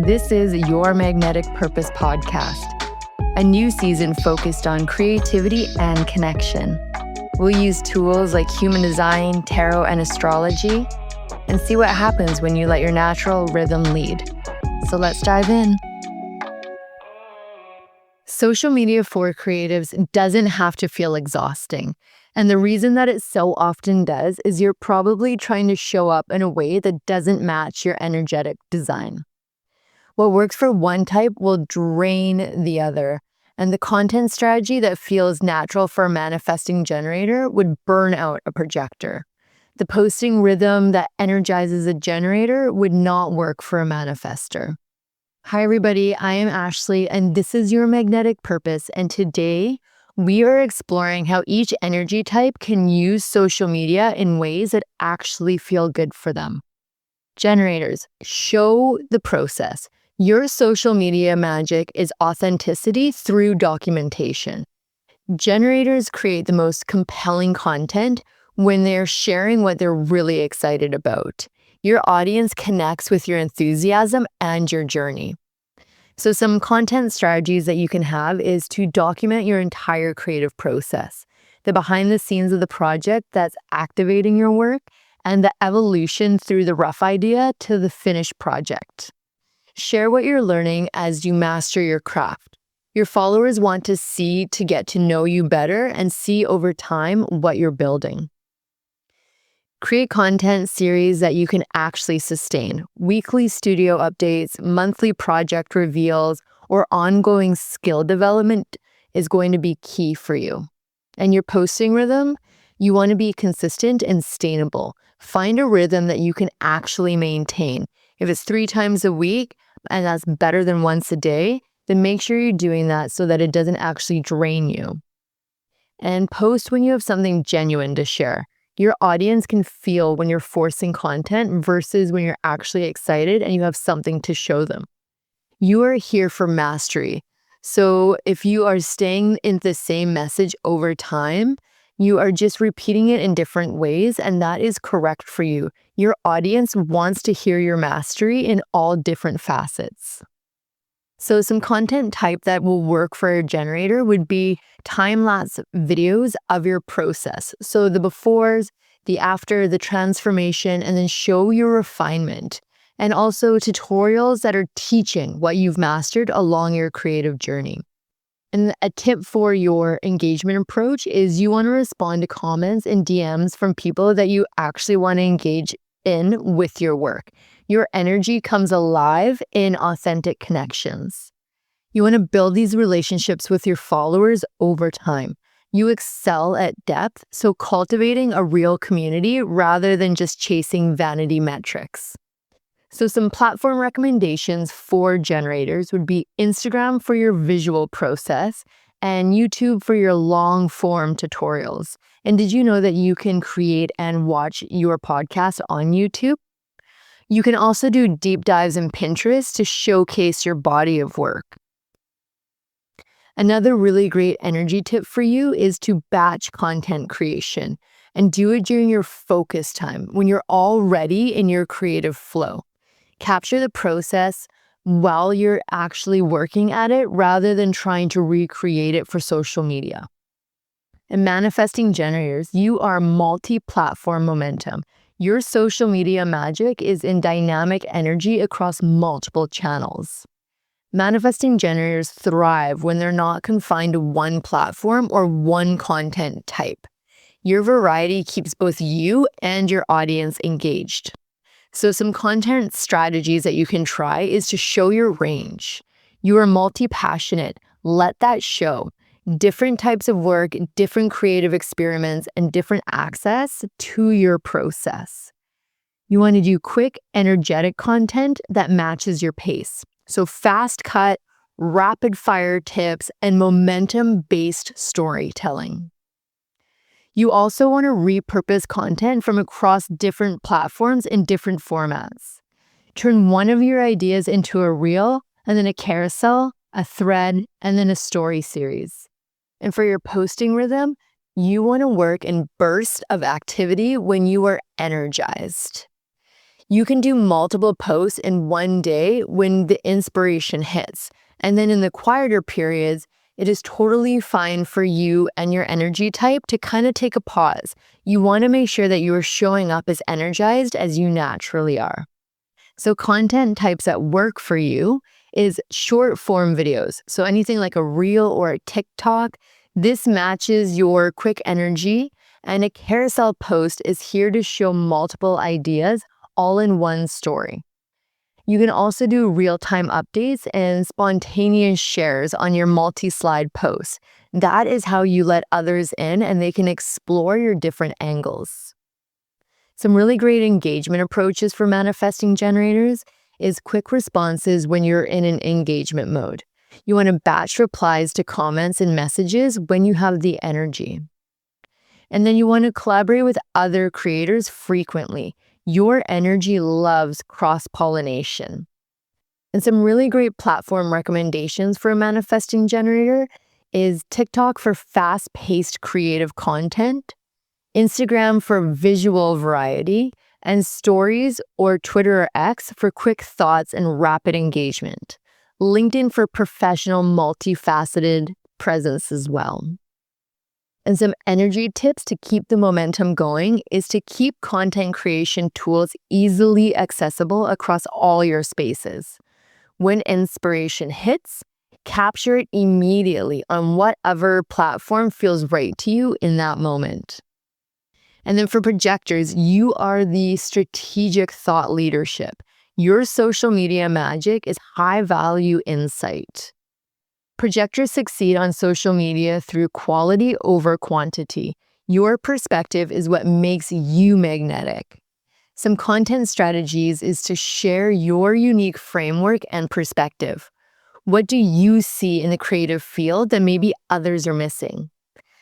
This is Your Magnetic Purpose podcast, a new season focused on creativity and connection. We'll use tools like human design, tarot, and astrology, and see what happens when you let your natural rhythm lead. So let's dive in. Social media for creatives doesn't have to feel exhausting. And the reason that it so often does is you're probably trying to show up in a way that doesn't match your energetic design. What works for one type will drain the other. And the content strategy that feels natural for a manifesting generator would burn out a projector. The posting rhythm that energizes a generator would not work for a manifester. Hi everybody, I am Ashley and this is Your Magnetic Purpose, and today we are exploring how each energy type can use social media in ways that actually feel good for them. Generators, show the process. Your social media magic is authenticity through documentation. Generators create the most compelling content when they're sharing what they're really excited about. Your audience connects with your enthusiasm and your journey. So some content strategies that you can have is to document your entire creative process, the behind the scenes of the project that's activating your work, and the evolution through the rough idea to the finished project. Share what you're learning as you master your craft. Your followers want to get to know you better and see over time what you're building. Create content series that you can actually sustain. Weekly studio updates, monthly project reveals, or ongoing skill development is going to be key for you. And your posting rhythm, you want to be consistent and sustainable. Find a rhythm that you can actually maintain. If it's 3 times a week, and that's better than once a day, then make sure you're doing that so that it doesn't actually drain you. And post when you have something genuine to share. Your audience can feel when you're forcing content versus when you're actually excited and you have something to show them. You are here for mastery. So if you are staying in the same message over time, you are just repeating it in different ways, and that is correct for you. Your audience wants to hear your mastery in all different facets. So some content type that will work for a generator would be time-lapse videos of your process. So the befores, the after, the transformation, and then show your refinement. And also tutorials that are teaching what you've mastered along your creative journey. And a tip for your engagement approach is you want to respond to comments and DMs from people that you actually want to engage in with your work. Your energy comes alive in authentic connections. You want to build these relationships with your followers over time. You excel at depth, so cultivating a real community rather than just chasing vanity metrics. So some platform recommendations for generators would be Instagram for your visual process and YouTube for your long form tutorials. And did you know that you can create and watch your podcast on YouTube? You can also do deep dives in Pinterest to showcase your body of work. Another really great energy tip for you is to batch content creation and do it during your focus time when you're already in your creative flow. Capture the process while you're actually working at it rather than trying to recreate it for social media. And manifesting generators, you are multi-platform momentum. Your social media magic is in dynamic energy across multiple channels. Manifesting generators thrive when they're not confined to one platform or one content type. Your variety keeps both you and your audience engaged. So some content strategies that you can try is to show your range. You are multi-passionate. Let that show. Different types of work, different creative experiments, and different access to your process. You want to do quick, energetic content that matches your pace. So fast cut, rapid fire tips, and momentum-based storytelling. You also want to repurpose content from across different platforms in different formats. Turn one of your ideas into a reel, and then a carousel, a thread, and then a story series. And for your posting rhythm, you want to work in bursts of activity when you are energized. You can do multiple posts in one day when the inspiration hits. And then in the quieter periods, it is totally fine for you and your energy type to kind of take a pause. You want to make sure that you are showing up as energized as you naturally are. So content types that work for you is short form videos. So anything like a reel or a TikTok, this matches your quick energy. And a carousel post is here to show multiple ideas all in one story. You can also do real-time updates and spontaneous shares on your multi-slide posts. That is how you let others in and they can explore your different angles. Some really great engagement approaches for manifesting generators is quick responses when you're in an engagement mode. You want to batch replies to comments and messages when you have the energy. And then you want to collaborate with other creators frequently. Your energy loves cross-pollination. And some really great platform recommendations for a manifesting generator is TikTok for fast-paced creative content, Instagram for visual variety, and Stories or Twitter or X for quick thoughts and rapid engagement. LinkedIn for professional, multifaceted presence as well. And some energy tips to keep the momentum going is to keep content creation tools easily accessible across all your spaces. When inspiration hits, capture it immediately on whatever platform feels right to you in that moment. And then for projectors, you are the strategic thought leadership. Your social media magic is high value insight. Projectors succeed on social media through quality over quantity. Your perspective is what makes you magnetic. Some content strategies is to share your unique framework and perspective. What do you see in the creative field that maybe others are missing?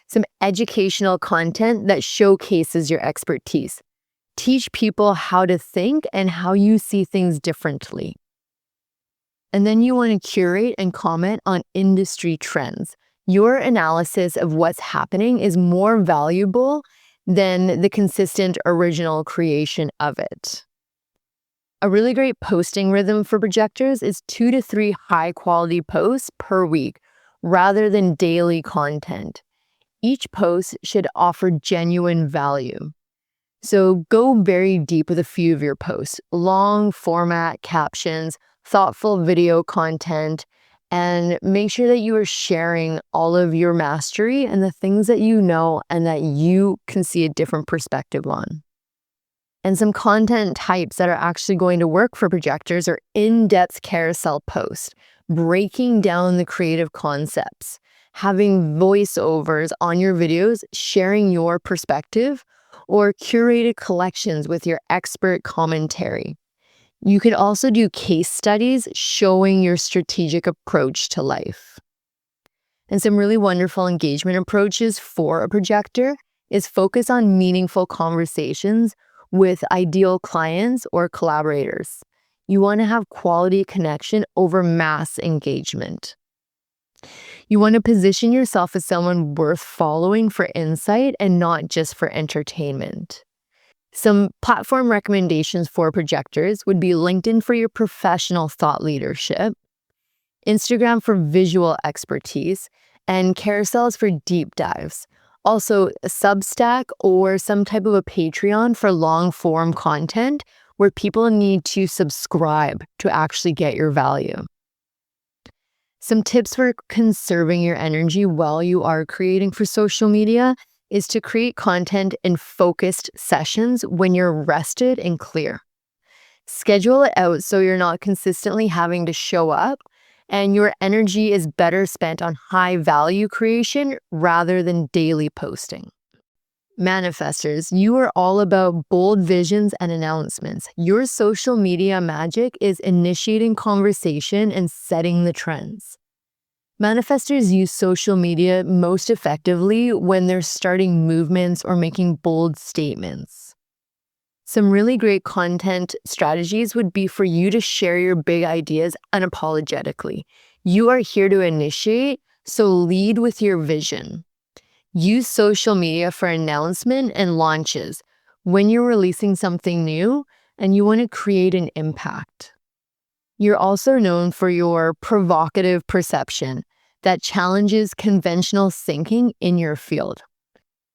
Some educational content that showcases your expertise. Teach people how to think and how you see things differently. And then you want to curate and comment on industry trends. Your analysis of what's happening is more valuable than the consistent original creation of it. A really great posting rhythm for projectors is 2 to 3 high-quality posts per week rather than daily content. Each post should offer genuine value. So go very deep with a few of your posts, long format captions, thoughtful video content, and make sure that you are sharing all of your mastery and the things that you know and that you can see a different perspective on. And some content types that are actually going to work for projectors are in-depth carousel posts, breaking down the creative concepts, having voiceovers on your videos, sharing your perspective, or curated collections with your expert commentary. You could also do case studies showing your strategic approach to life. And some really wonderful engagement approaches for a projector is focus on meaningful conversations with ideal clients or collaborators. You want to have quality connection over mass engagement. You want to position yourself as someone worth following for insight and not just for entertainment. Some platform recommendations for projectors would be LinkedIn for your professional thought leadership, Instagram for visual expertise, and carousels for deep dives. Also, a Substack or some type of a Patreon for long-form content where people need to subscribe to actually get your value. Some tips for conserving your energy while you are creating for social media is to create content in focused sessions when you're rested and clear. Schedule it out so you're not consistently having to show up, and your energy is better spent on high value creation rather than daily posting. Manifestors, you are all about bold visions and announcements. Your social media magic is initiating conversation and setting the trends. Manifestors use social media most effectively when they're starting movements or making bold statements. Some really great content strategies would be for you to share your big ideas unapologetically. You are here to initiate, so lead with your vision. Use social media for announcement and launches. When you're releasing something new, and you want to create an impact. You're also known for your provocative perception that challenges conventional thinking in your field.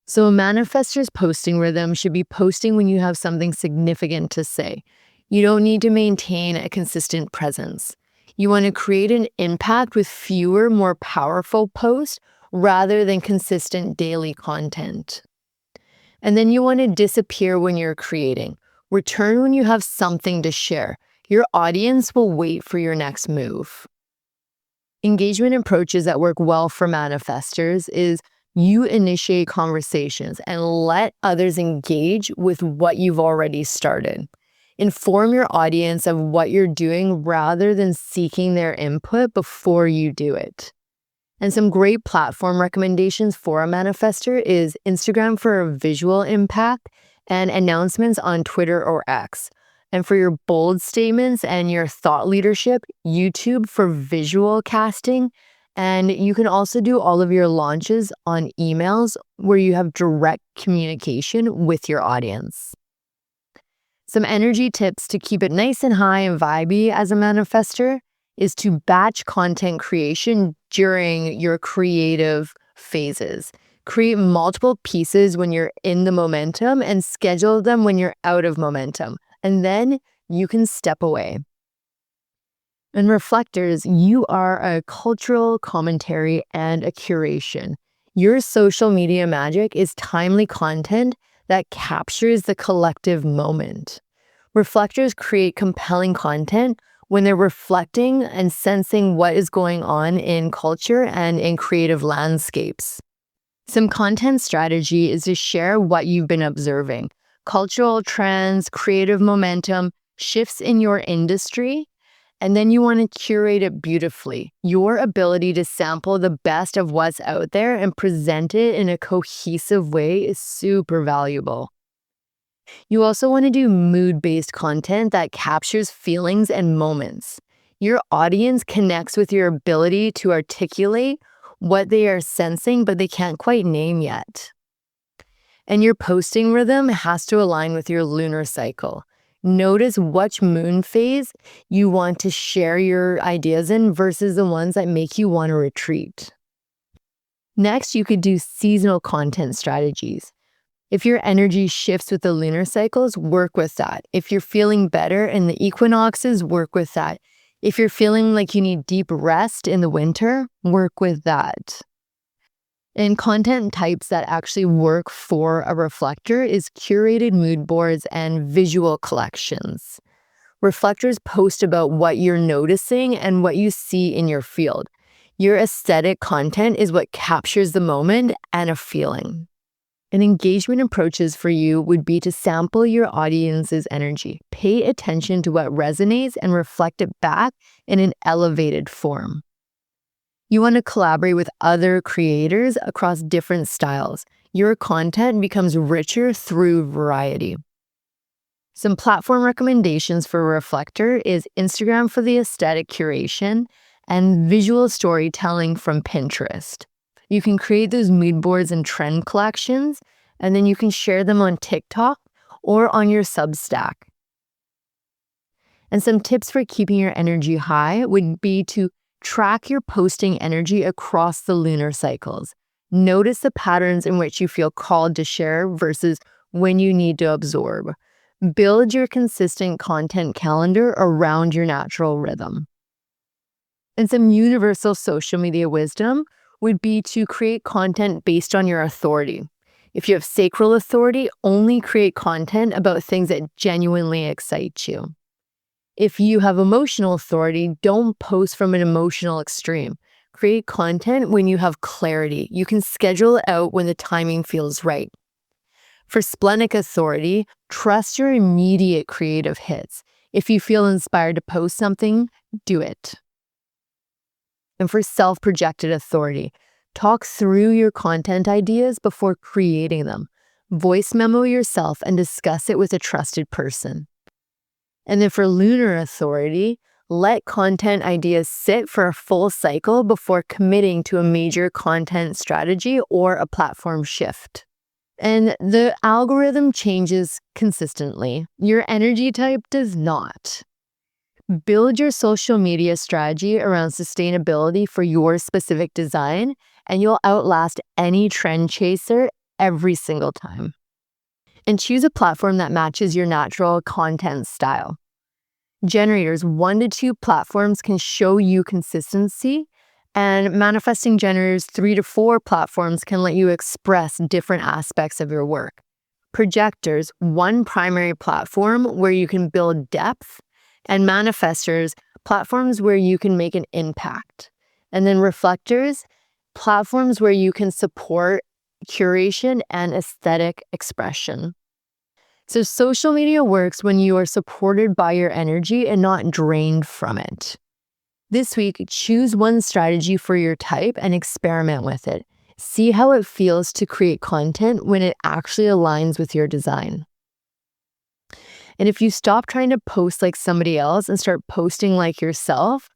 So a manifestor's posting rhythm should be posting when you have something significant to say. You don't need to maintain a consistent presence. You want to create an impact with fewer, more powerful posts rather than consistent daily content. And then you want to disappear when you're creating. Return when you have something to share. Your audience will wait for your next move. Engagement approaches that work well for manifestors is you initiate conversations and let others engage with what you've already started. Inform your audience of what you're doing rather than seeking their input before you do it. And some great platform recommendations for a manifestor is Instagram for a visual impact and announcements on Twitter or X. And for your bold statements and your thought leadership, YouTube for visual casting. And you can also do all of your launches on emails where you have direct communication with your audience. Some energy tips to keep it nice and high and vibey as a manifestor is to batch content creation during your creative phases. Create multiple pieces when you're in the momentum and schedule them when you're out of momentum. And then you can step away. In Reflectors, you are a cultural commentary and a curation. Your social media magic is timely content that captures the collective moment. Reflectors create compelling content when they're reflecting and sensing what is going on in culture and in creative landscapes. Some content strategy is to share what you've been observing. Cultural trends, creative momentum, shifts in your industry, and then you want to curate it beautifully. Your ability to sample the best of what's out there and present it in a cohesive way is super valuable. You also want to do mood-based content that captures feelings and moments. Your audience connects with your ability to articulate what they are sensing, but they can't quite name yet. And your posting rhythm has to align with your lunar cycle. Notice which moon phase you want to share your ideas in versus the ones that make you want to retreat. Next, you could do seasonal content strategies. If your energy shifts with the lunar cycles, work with that. If you're feeling better in the equinoxes, work with that. If you're feeling like you need deep rest in the winter, work with that. And content types that actually work for a reflector is curated mood boards and visual collections. Reflectors post about what you're noticing and what you see in your field. Your aesthetic content is what captures the moment and a feeling. And engagement approaches for you would be to sample your audience's energy. Pay attention to what resonates and reflect it back in an elevated form. You want to collaborate with other creators across different styles. Your content becomes richer through variety. Some platform recommendations for Reflector is Instagram for the aesthetic curation and visual storytelling from Pinterest. You can create those mood boards and trend collections, and then you can share them on TikTok or on your Substack. And some tips for keeping your energy high would be to track your posting energy across the lunar cycles. Notice the patterns in which you feel called to share versus when you need to absorb. Build your consistent content calendar around your natural rhythm. And some universal social media wisdom would be to create content based on your authority. If you have sacral authority, only create content about things that genuinely excite you. If you have emotional authority, don't post from an emotional extreme. Create content when you have clarity. You can schedule it out when the timing feels right. For splenic authority, trust your immediate creative hits. If you feel inspired to post something, do it. And for self-projected authority, talk through your content ideas before creating them. Voice memo yourself and discuss it with a trusted person. And then for lunar authority, let content ideas sit for a full cycle before committing to a major content strategy or a platform shift. And the algorithm changes consistently. Your energy type does not. Build your social media strategy around sustainability for your specific design, and you'll outlast any trend chaser every single time. And choose a platform that matches your natural content style. Generators, 1 to 2 platforms can show you consistency, and manifesting generators, 3 to 4 platforms can let you express different aspects of your work. Projectors, 1 primary platform where you can build depth, and manifestors, platforms where you can make an impact. And then reflectors, platforms where you can support curation and aesthetic expression. So social media works when you are supported by your energy and not drained from it. This week, choose one strategy for your type and experiment with it. See how it feels to create content when it actually aligns with your design. And if you stop trying to post like somebody else and start posting like yourself,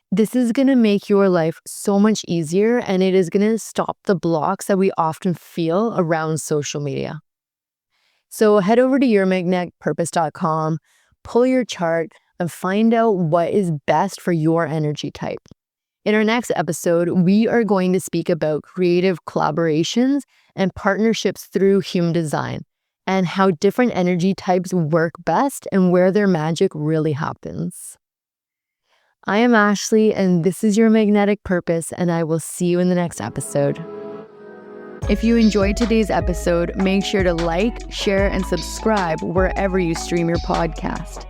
this is going to make your life so much easier, and it is going to stop the blocks that we often feel around social media. So head over to yourmagneticpurpose.com, pull your chart, and find out what is best for your energy type. In our next episode, we are going to speak about creative collaborations and partnerships through human design, and how different energy types work best and where their magic really happens. I am Ashley, and this is Your Magnetic Purpose, and I will see you in the next episode. If you enjoyed today's episode, make sure to like, share, and subscribe wherever you stream your podcast.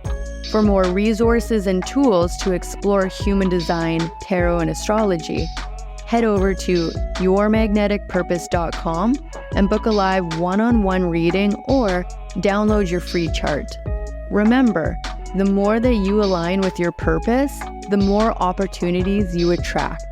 For more resources and tools to explore human design, tarot, and astrology, head over to yourmagneticpurpose.com and book a live one-on-one reading or download your free chart. Remember, the more that you align with your purpose, the more opportunities you attract.